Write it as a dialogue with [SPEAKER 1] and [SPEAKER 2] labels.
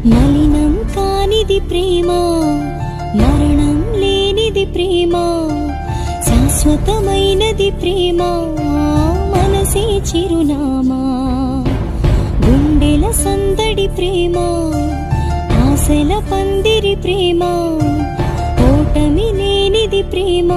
[SPEAKER 1] మలినం కానిది ప్రేమ, మరణం లేనిది ప్రేమ, శాశ్వతమైనది ప్రేమ, మనసే చిరునామా. గుండెల సందడి ప్రేమ, ఆశల పందిరి ప్రేమ, ఓటమి లేనిది ప్రేమ.